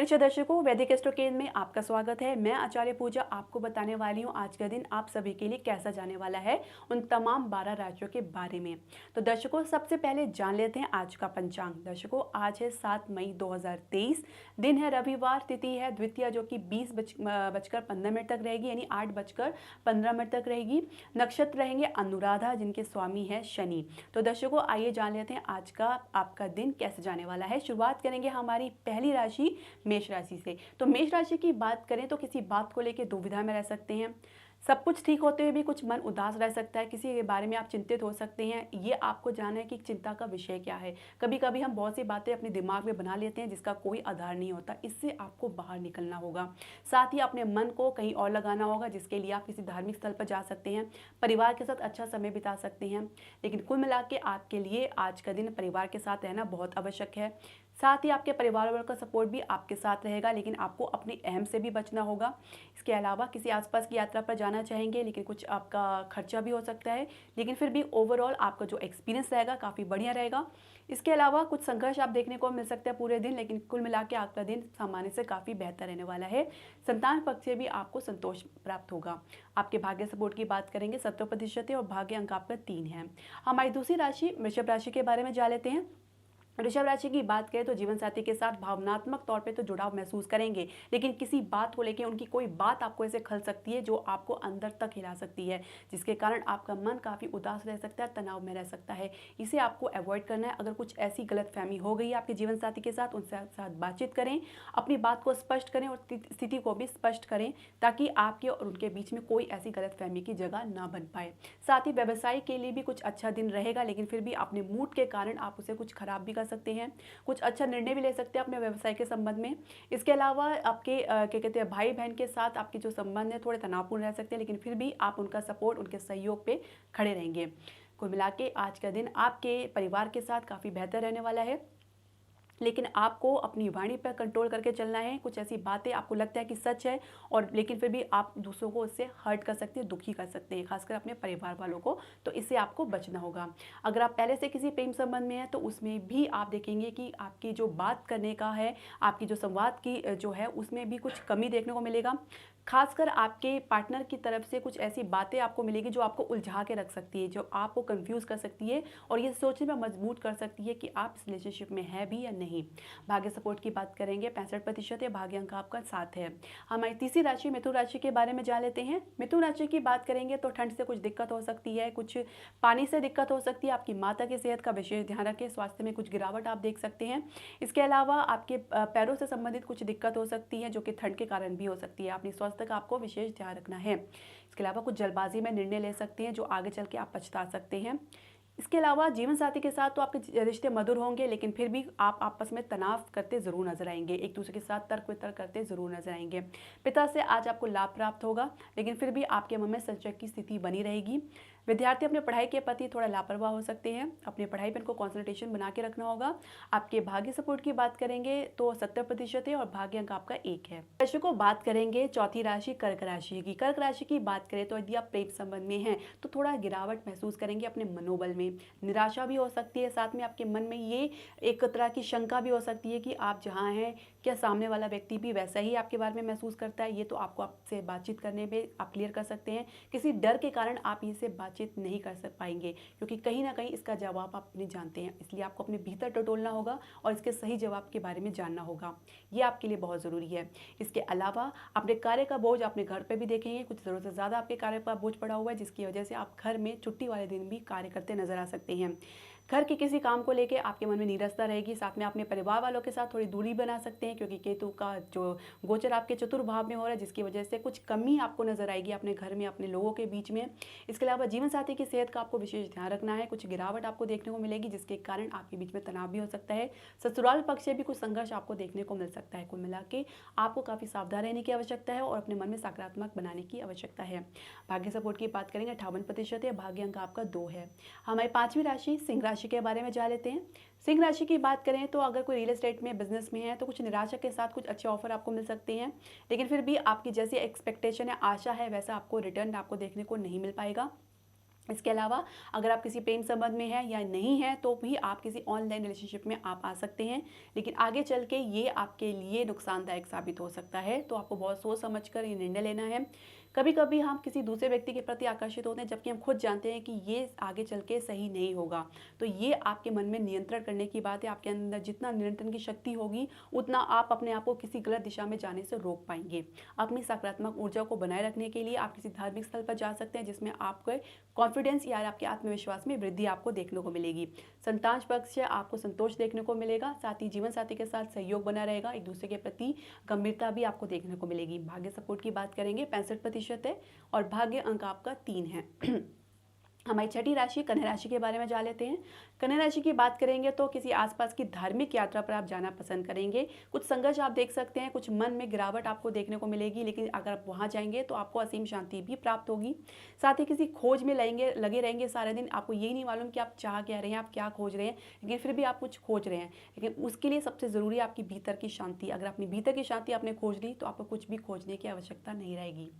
नमस्कार दर्शकों, वैदिक एस्ट्रो केंद्र में आपका स्वागत है। मैं आचार्य पूजा आपको बताने वाली हूँ आज का दिन आप सभी के लिए कैसा जाने वाला है उन तमाम 12 राशियों के बारे में। तो दर्शकों, सबसे पहले जान लेते हैं आज का पंचांग। दर्शकों, आज है 7 मई 2023, दिन है रविवार, तिथि है द्वितीया जो कि 20:15 तक रहेगी, यानी 8:15 तक रहेगी। नक्षत्र रहेंगे अनुराधा, जिनके स्वामी है शनि। तो दर्शकों, आइए जान लेते हैं आज का आपका दिन कैसे जाने वाला है। शुरुआत करेंगे हमारी पहली राशि मेष राशि से। तो मेष राशि की बात करें तो किसी बात को लेकर दुविधा में रह सकते हैं। सब कुछ ठीक होते हुए भी कुछ मन उदास रह सकता है, किसी के बारे में आप चिंतित हो सकते हैं। ये आपको जानना है कि चिंता का विषय क्या है। कभी कभी हम बहुत सी बातें अपने दिमाग में बना लेते हैं जिसका कोई आधार नहीं होता। इससे आपको बाहर निकलना होगा। साथ ही अपने मन को कहीं और लगाना होगा, जिसके लिए आप किसी धार्मिक स्थल पर जा सकते हैं, परिवार के साथ अच्छा समय बिता सकते हैं। लेकिन कुल मिला के आपके लिए आज का दिन परिवार के साथ रहना बहुत आवश्यक है। साथ ही आपके परिवार वालों का सपोर्ट भी आपके साथ रहेगा, लेकिन आपको अपने अहम से भी बचना होगा। इसके अलावा किसी आसपास की यात्रा पर जाना चाहेंगे, लेकिन कुछ आपका खर्चा भी हो सकता है, लेकिन फिर भी ओवरऑल आपका जो एक्सपीरियंस रहेगा काफ़ी बढ़िया रहेगा। इसके अलावा कुछ संघर्ष आप देखने को मिल सकता है पूरे दिन, लेकिन कुल मिला के आपका दिन सामान्य से काफ़ी बेहतर रहने वाला है। संतान पक्ष से भी आपको संतोष प्राप्त होगा। आपके भाग्य सपोर्ट की बात करेंगे 70% है और भाग्य अंक आपका 3 है। हमारी दूसरी राशि वृषभ राशि के बारे में जान लेते हैं। वृषभ राशि की बात करें तो जीवन साथी के साथ भावनात्मक तौर पे तो जुड़ाव महसूस करेंगे, लेकिन किसी बात को लेकर उनकी कोई बात आपको ऐसे खल सकती है जो आपको अंदर तक हिला सकती है, जिसके कारण आपका मन काफ़ी उदास रह सकता है, तनाव में रह सकता है। इसे आपको अवॉइड करना है। अगर कुछ ऐसी गलतफहमी हो गई है आपके जीवन साथी के साथ, उनसे साथ बातचीत करें, अपनी बात को स्पष्ट करें और स्थिति को भी स्पष्ट करें, ताकि आपके और उनके बीच में कोई ऐसी गलतफहमी की जगह ना बन पाए। साथ ही व्यवसाय के लिए भी कुछ अच्छा दिन रहेगा, लेकिन फिर भी अपने मूड के कारण आप उसे कुछ खराब भी कर सकते हैं। कुछ अच्छा निर्णय भी ले सकते हैं अपने व्यवसाय के संबंध में। इसके अलावा आपके क्या कहते हैं भाई बहन के साथ आपके जो संबंध है थोड़े तनावपूर्ण रह सकते हैं, लेकिन फिर भी आप उनका सपोर्ट, उनके सहयोग पे खड़े रहेंगे। कुल मिला के आज का दिन आपके परिवार के साथ काफ़ी बेहतर रहने वाला है, लेकिन आपको अपनी वाणी पर कंट्रोल करके चलना है। कुछ ऐसी बातें आपको लगता है कि सच है, और लेकिन फिर भी आप दूसरों को उससे हर्ट कर सकते हैं, दुखी कर सकते हैं, खासकर अपने परिवार वालों को। तो इससे आपको बचना होगा। अगर आप पहले से किसी प्रेम संबंध में हैं तो उसमें भी आप देखेंगे कि आपकी जो बात करने का है, आपकी जो संवाद की जो है, उसमें भी कुछ कमी देखने को मिलेगा। खासकर आपके पार्टनर की तरफ से कुछ ऐसी बातें आपको मिलेगी जो आपको उलझा के रख सकती है, जो आपको कंफ्यूज कर सकती है और ये सोचने में मजबूर कर सकती है कि आप इस रिलेशनशिप में है भी या नहीं। भाग्य सपोर्ट की बात करेंगे 65% है, भाग्य अंक आपका 7 है। हमारी तीसरी राशि मिथुन राशि के बारे में जान लेते हैं। मिथुन राशि की बात करेंगे तो ठंड से कुछ दिक्कत हो सकती है, कुछ पानी से दिक्कत हो सकती है। आपकी माता की सेहत का विशेष ध्यान रखें, स्वास्थ्य में कुछ गिरावट आप देख सकते हैं। इसके अलावा आपके पैरों से संबंधित कुछ दिक्कत हो सकती है, जो कि ठंड के कारण भी हो सकती है। अपनी स्वास्थ्य का आपको विशेष ध्यान रखना है। इसके अलावा कुछ जल्दबाजी में निर्णय ले सकते हैं जो आगे चल के आप पछता सकते हैं। इसके अलावा जीवन साथी के साथ तो आपके रिश्ते मधुर होंगे, लेकिन फिर भी आप आपस में तनाव करते जरूर नजर आएंगे, एक दूसरे के साथ तर्क वितर्क करते जरूर नजर आएंगे। पिता से आज आपको लाभ प्राप्त होगा, लेकिन फिर भी आपके मन में संशय की स्थिति बनी रहेगी। विद्यार्थी अपने पढ़ाई के प्रति थोड़ा लापरवाह हो सकते हैं, अपने पढ़ाई पर इनको कॉन्सेंट्रेशन बना के रखना होगा। आपके भाग्य सपोर्ट की बात करेंगे तो 70% है और भाग्य अंक आपका 1 है। दर्शकों, बात करेंगे चौथी राशि कर्क राशि की। कर्क राशि की बात करें तो यदि आप प्रेम संबंध में हैं तो थोड़ा गिरावट महसूस करेंगे अपने मनोबल में, निराशा भी हो सकती है। साथ में आपके मन में ये एक तरह की शंका भी हो सकती है कि आप जहाँ हैं क्या सामने वाला व्यक्ति भी वैसा ही आपके बारे में महसूस करता है। ये तो आपको आपसे बातचीत करने में आप क्लियर कर सकते हैं। किसी डर के कारण आप इसे बातचीत नहीं कर सक पाएंगे, क्योंकि कहीं ना कहीं इसका जवाब आप नहीं जानते हैं। इसलिए आपको अपने भीतर टटोलना होगा और इसके सही जवाब के बारे में जानना होगा। ये आपके लिए बहुत ज़रूरी है। इसके अलावा अपने कार्य का बोझ अपने घर पर भी देखेंगे। कुछ ज़रूरत से ज़्यादा आपके कार्य पर बोझ पड़ा हुआ है, जिसकी वजह से आप घर में छुट्टी वाले दिन भी कार्य करते नजर आ सकते हैं। घर के किसी काम को लेके आपके मन में नीरसता रहेगी। साथ में अपने परिवार वालों के साथ थोड़ी दूरी बना सकते हैं, क्योंकि केतु का जो गोचर आपके चतुर्भाव में हो रहा है, जिसकी वजह से कुछ कमी आपको नजर आएगी अपने घर में, अपने लोगों के बीच में। इसके अलावा जीवन साथी की सेहत का आपको विशेष ध्यान रखना है। कुछ गिरावट आपको देखने को मिलेगी, जिसके कारण आपके बीच में तनाव भी हो सकता है। ससुराल पक्ष से भी कुछ संघर्ष आपको देखने को मिल सकता है। कुल मिला के आपको काफ़ी सावधान रहने की आवश्यकता है और अपने मन में सकारात्मक बनाने की आवश्यकता है। भाग्य सपोर्ट की बात करेंगे 58% है, भाग्य अंक आपका 2 है। हमारी पांचवी राशि सिंह राशि के बारे में जान लेते हैं। सिंह राशि की बात करें तो अगर कोई रियल एस्टेट में बिजनेस में है तो कुछ निराशा के साथ कुछ अच्छे ऑफर आपको मिल सकते हैं, लेकिन फिर भी आपकी जैसी एक्सपेक्टेशन है, आशा है, वैसा आपको रिटर्न आपको देखने को नहीं मिल पाएगा। इसके अलावा अगर आप किसी प्रेम संबंध में हैं या नहीं हैं तो भी आप किसी ऑनलाइन रिलेशनशिप में आप आ सकते हैं, लेकिन आगे चल के ये आपके लिए नुकसानदायक साबित हो सकता है। तो आपको बहुत सोच समझ कर ये निर्णय लेना है। कभी कभी हम किसी दूसरे व्यक्ति के प्रति आकर्षित होते हैं जबकि हम खुद जानते हैं कि ये आगे चल के सही नहीं होगा। तो ये आपके मन में नियंत्रण करने की बात है। आपके अंदर जितना नियंत्रण की शक्ति होगी उतना आप अपने आप को किसी गलत दिशा में जाने से रोक पाएंगे। अपनी सकारात्मक ऊर्जा को बनाए रखने के लिए आप किसी धार्मिक स्थल पर जा सकते हैं जिसमें आपके कॉन्फिडेंस या आपके आत्मविश्वास में वृद्धि आपको देखने को मिलेगी। संतान पक्ष से आपको संतोष देखने को मिलेगा। साथ ही जीवन साथी के साथ सहयोग बना रहेगा। एक दूसरे के प्रति गंभीरता भी आपको देखने को मिलेगी। भाग्य सपोर्ट की बात करेंगे 65% है और भाग्य अंक आपका 3 है। हमारी छठी राशि कन्या राशि के बारे में जान लेते हैं। कन्या राशि की बात करेंगे तो किसी आसपास की धार्मिक यात्रा पर आप जाना पसंद करेंगे। कुछ संघर्ष आप देख सकते हैं, कुछ मन में गिरावट आपको देखने को मिलेगी, लेकिन अगर आप वहां जाएंगे तो आपको असीम शांति भी प्राप्त होगी। साथ ही किसी खोज में लगे रहेंगे सारे दिन। आपको यही नहीं मालूम कि आप चाह क्या रहे हैं, आप क्या खोज रहे हैं, लेकिन फिर भी आप कुछ खोज रहे हैं। लेकिन उसके लिए सबसे ज़रूरी है आपकी भीतर की शांति। अगर अपनी भीतर की शांति आपने खोज ली तो आपको कुछ भी खोजने की आवश्यकता नहीं रहेगी।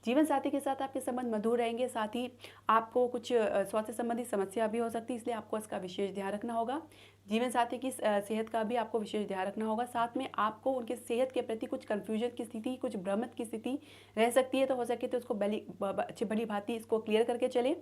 जीवन साथी के साथ आपके संबंध मधुर रहेंगे। साथ ही आपको कुछ स्वास्थ्य संबंधी समस्या भी हो सकती है, इसलिए आपको इसका विशेष ध्यान रखना होगा। जीवन साथी की सेहत का भी आपको विशेष ध्यान रखना होगा। साथ में आपको उनकी सेहत के प्रति कुछ कन्फ्यूजन की स्थिति, कुछ भ्रमित की स्थिति रह सकती है, तो हो सके तो उसको अच्छी भली भांति इसको क्लियर करके चले।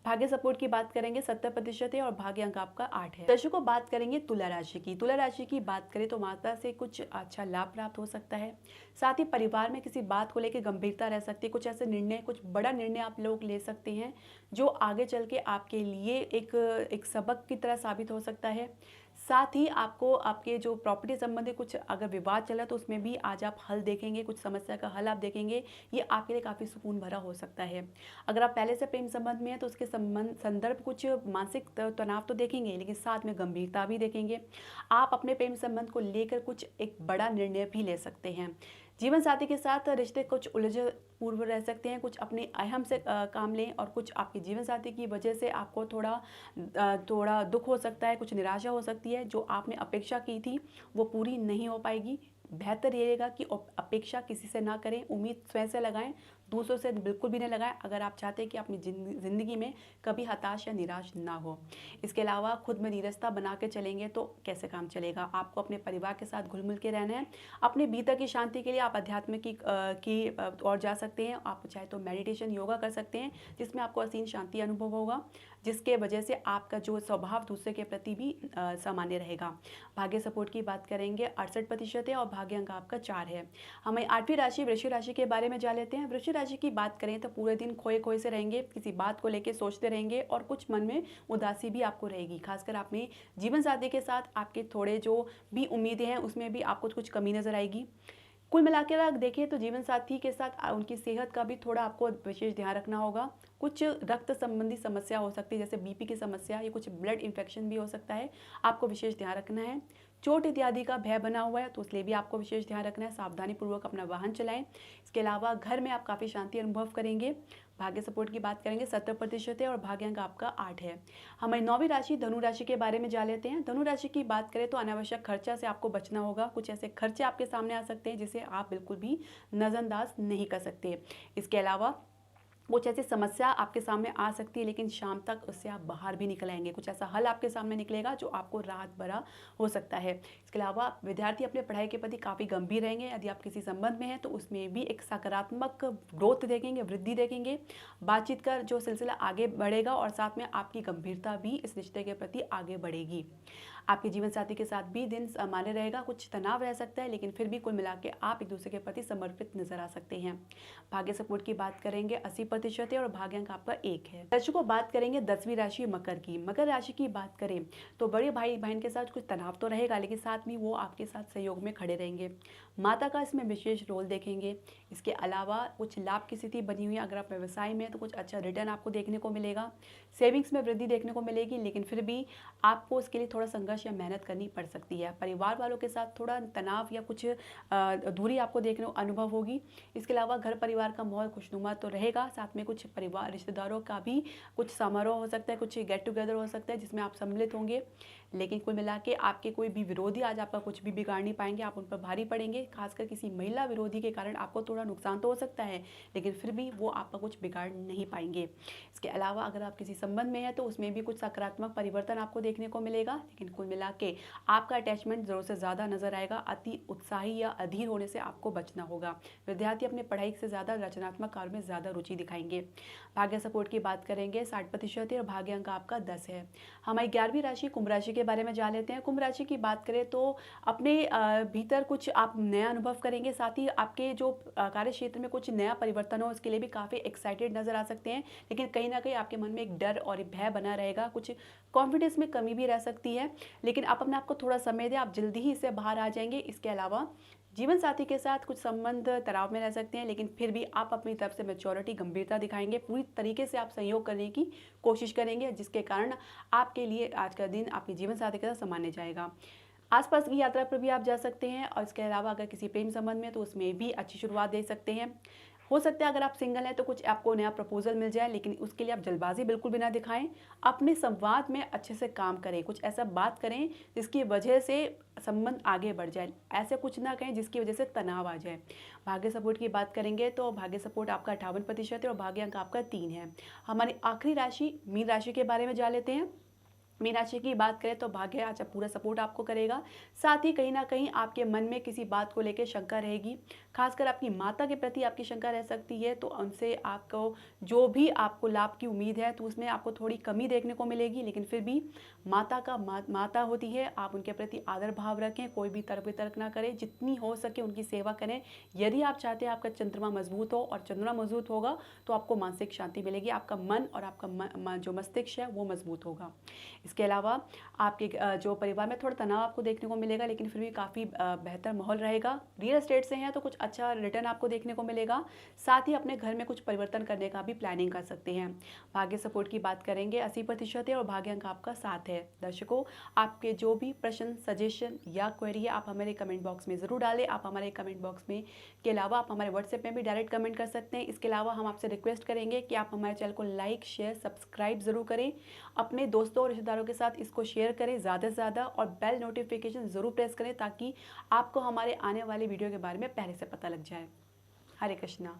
भाग्य सपोर्ट की बात करेंगे 70% है और भाग्य अंक आपका 8 है। दर्शकों बात करेंगे तुला राशि की। तुला राशि की बात करें तो माता से कुछ अच्छा लाभ प्राप्त हो सकता है। साथ ही परिवार में किसी बात को लेकर गंभीरता रह सकती है। कुछ ऐसे निर्णय, कुछ बड़ा निर्णय आप लोग ले सकते हैं जो आगे चल के आपके लिए एक सबक की तरह साबित हो सकता है। साथ ही आपको आपके जो प्रॉपर्टी संबंधी कुछ अगर विवाद चला तो उसमें भी आज आप हल देखेंगे, कुछ समस्या का हल आप देखेंगे। ये आपके लिए काफ़ी सुकून भरा हो सकता है। अगर आप पहले से प्रेम संबंध में हैं तो उसके संदर्भ कुछ मानसिक तनाव तो देखेंगे, लेकिन साथ में गंभीरता भी देखेंगे। आप अपने प्रेम संबंध को लेकर कुछ एक बड़ा निर्णय भी ले सकते हैं। जीवन साथी के साथ रिश्ते कुछ उलझ पूर्व रह सकते हैं। कुछ अपने अहम से काम लें और कुछ आपके जीवन साथी की वजह से आपको थोड़ा दुख हो सकता है, कुछ निराशा हो सकती है। जो आपने अपेक्षा की थी वो पूरी नहीं हो पाएगी। बेहतर ये रहेगा कि अपेक्षा किसी से ना करें, उम्मीद स्वयं से लगाएं, दूसरों से बिल्कुल भी नहीं लगाएं अगर आप चाहते हैं कि अपनी ज़िंदगी में कभी हताश या निराश ना हो। इसके अलावा खुद में नीरसता बना के चलेंगे तो कैसे काम चलेगा। आपको अपने परिवार के साथ घुल मिल के रहना है। अपने भीतर की शांति के लिए आप अध्यात्म की ओर जा सकते हैं। आप चाहे तो मेडिटेशन, योगा कर सकते हैं जिसमें आपको असीम शांति अनुभव होगा, जिसके वजह से आपका जो स्वभाव दूसरे के प्रति भी सामान्य रहेगा। भाग्य सपोर्ट की बात करेंगे 68% है और भाग्य अंक आपका 4 है। हमें 8वीं राशि वृश्चिक राशि के बारे में जान लेते हैं। वृश्चिक राशि की बात करें तो पूरे दिन खोए खोए से रहेंगे, किसी बात को लेकर सोचते रहेंगे और कुछ मन में उदासी भी आपको रहेगी। खासकर अपने जीवन साथी के साथ आपके थोड़े जो भी उम्मीदें हैं उसमें भी आपको कुछ कमी नजर आएगी। कुल मिलाकर अगर देखें तो जीवन साथी के साथ उनकी सेहत का भी थोड़ा आपको विशेष ध्यान रखना होगा। कुछ रक्त संबंधी समस्या हो सकती है, जैसे बीपी की समस्या या कुछ ब्लड इन्फेक्शन भी हो सकता है, आपको विशेष ध्यान रखना है। चोट इत्यादि का भय बना हुआ है तो उसलिए भी आपको विशेष ध्यान रखना है। सावधानी पूर्वक अपना वाहन चलाएं। इसके अलावा घर में आप काफ़ी शांति अनुभव करेंगे। भाग्य सपोर्ट की बात करेंगे 70% है और भाग्य अंक आपका 8 है। हमारी 9वीं राशि धनु राशि के बारे में जान लेते हैं। धनु राशि की बात करें तो अनावश्यक खर्चा से आपको बचना होगा। कुछ ऐसे खर्चे आपके सामने आ सकते हैं जिसे आप बिल्कुल भी नज़रअंदाज नहीं कर सकते। इसके अलावा कुछ ऐसी समस्या आपके सामने आ सकती है, लेकिन शाम तक उससे आप बाहर भी निकल आएंगे। कुछ ऐसा हल आपके सामने निकलेगा जो आपको राहत भरा हो सकता है। इसके अलावा विद्यार्थी अपने पढ़ाई के प्रति काफ़ी गंभीर रहेंगे। यदि आप किसी संबंध में हैं तो उसमें भी एक सकारात्मक ग्रोथ देखेंगे, वृद्धि देखेंगे। बातचीत का जो सिलसिला आगे बढ़ेगा और साथ में आपकी गंभीरता भी इस रिश्ते के प्रति आगे बढ़ेगी। आपके जीवन साथी के साथ भी दिन सामान्य रहेगा। कुछ तनाव रह सकता है, लेकिन फिर भी कुल मिला के आप एक दूसरे के प्रति समर्पित नजर आ सकते हैं। भाग्य सपोर्ट की बात करेंगे 80% है और भाग्य अंक आपका 1 है। दर्शकों बात करेंगे 10वीं राशि मकर की। मकर राशि की बात करें तो बड़े भाई बहन के साथ कुछ तनाव तो रहेगा, लेकिन साथ में वो आपके साथ सहयोग में खड़े रहेंगे। माता का इसमें विशेष रोल देखेंगे। इसके अलावा कुछ लाभ की स्थिति बनी हुई है। अगर आप व्यवसाय में तो कुछ अच्छा रिटर्न आपको देखने को मिलेगा। सेविंग्स में वृद्धि देखने को मिलेगी, लेकिन फिर भी आपको उसके लिए थोड़ा संघर्ष या मेहनत करनी पड़ सकती है। परिवार वालों के साथ थोड़ा तनाव या कुछ दूरी आपको देखने को अनुभव होगी। इसके अलावा घर परिवार का माहौल खुशनुमा तो रहेगा, साथ साथ में कुछ परिवार रिश्तेदारों का भी कुछ समारोह हो सकता है, कुछ गेट टुगेदर हो सकता है जिसमें आप सम्मिलित होंगे। लेकिन कुल मिला के आपके कोई भी विरोधी आज आपका कुछ भी बिगाड़ नहीं पाएंगे, आप उन पर भारी पड़ेंगे। खासकर किसी महिला विरोधी के कारण आपको थोड़ा नुकसान तो हो सकता है, लेकिन फिर भी वो आपका कुछ बिगाड़ नहीं पाएंगे। इसके अलावा अगर आप किसी संबंध में हैं तो उसमें भी कुछ सकारात्मक परिवर्तन आपको देखने को मिलेगा, लेकिन कुल मिला के आपका अटैचमेंट ज़रूरत से ज़्यादा नजर आएगा। अति उत्साही या अधीर होने से आपको बचना होगा। विद्यार्थी अपने पढ़ाई से ज़्यादा रचनात्मक कार्य में ज़्यादा रुचि दिखाएंगे। भाग्य सपोर्ट की बात करेंगे 60% है और भाग्य अंक आपका 10 है। हमारी 11वीं राशि कुंभ राशि के बारे में जान लेते हैं। कुंभ राशि की बात करें तो अपने भीतर कुछ आप नया अनुभव करेंगे, साथ ही आपके जो कार्य क्षेत्र में कुछ नया परिवर्तन हो उसके लिए भी काफ़ी एक्साइटेड नजर आ सकते हैं। लेकिन कहीं ना कहीं आपके मन में एक डर और भय बना रहेगा, कुछ कॉन्फिडेंस में कमी भी रह सकती है, लेकिन आप अपने आप को थोड़ा समय दें, आप जल्दी ही इससे बाहर आ जाएंगे। इसके अलावा जीवन साथी के साथ कुछ संबंध तनाव में रह सकते हैं, लेकिन फिर भी आप अपनी तरफ से मैच्योरिटी गंभीरता दिखाएंगे, पूरी तरीके से आप सहयोग करने की कोशिश करेंगे, जिसके कारण आपके लिए आज का दिन आपके जीवन साथी के साथ सामान्य जाएगा। आसपास की यात्रा पर भी आप जा सकते हैं, और इसके अलावा अगर किसी प्रेम संबंध में तो उसमें भी अच्छी शुरुआत दे सकते हैं। हो सकता है अगर आप सिंगल हैं तो कुछ आपको नया प्रपोजल मिल जाए, लेकिन उसके लिए आप जल्दबाजी बिल्कुल भी ना दिखाएं। अपने संवाद में अच्छे से काम करें, कुछ ऐसा बात करें जिसकी वजह से संबंध आगे बढ़ जाए, ऐसे कुछ ना कहें जिसकी वजह से तनाव आ जाए। भाग्य सपोर्ट की बात करेंगे तो भाग्य सपोर्ट आपका 58% है और भाग्य अंक आपका 3 है। हमारी आखिरी राशि मीन राशि के बारे में जान लेते हैं। मीन राशि की बात करें तो भाग्य आज पूरा सपोर्ट आपको करेगा, साथ ही कहीं ना कहीं आपके मन में किसी बात को लेकर शंका रहेगी, खासकर आपकी माता के प्रति आपकी शंका रह सकती है, तो उनसे आपको जो भी आपको लाभ की उम्मीद है तो उसमें आपको थोड़ी कमी देखने को मिलेगी। लेकिन फिर भी माता होती है, आप उनके प्रति आदर भाव रखें, कोई भी तर्क वितर्क ना करें, जितनी हो सके उनकी सेवा करें। यदि आप चाहते हैं आपका चंद्रमा मजबूत हो, और चंद्रमा मजबूत होगा तो आपको मानसिक शांति मिलेगी, आपका मन और आपका जो मस्तिष्क है वो मजबूत होगा। इसके अलावा आपके जो परिवार में थोड़ा तनाव आपको देखने को मिलेगा, लेकिन फिर भी काफ़ी बेहतर माहौल रहेगा। रियल एस्टेट से हैं तो कुछ अच्छा रिटर्न आपको देखने को मिलेगा, साथ ही अपने घर में कुछ परिवर्तन करने का भी प्लानिंग कर सकते हैं। भाग्य सपोर्ट की बात करेंगे 80% है और भाग्य अंक आपका 7 है। दर्शकों, आपके जो भी प्रश्न, सजेशन या क्वेरी है आप हमारे कमेंट बॉक्स में ज़रूर डालें। आप हमारे कमेंट बॉक्स में के अलावा आप हमारे व्हाट्सएप में भी डायरेक्ट कमेंट कर सकते हैं। इसके अलावा हम आपसे रिक्वेस्ट करेंगे कि आप हमारे चैनल को लाइक, शेयर, सब्सक्राइब ज़रूर करें, अपने दोस्तों और रिश्तेदारों के साथ इसको शेयर करें ज़्यादा से ज़्यादा, और बेल नोटिफिकेशन ज़रूर प्रेस करें ताकि आपको हमारे आने वाले वीडियो के बारे में पहले से पता लग जाए। हरे कृष्णा।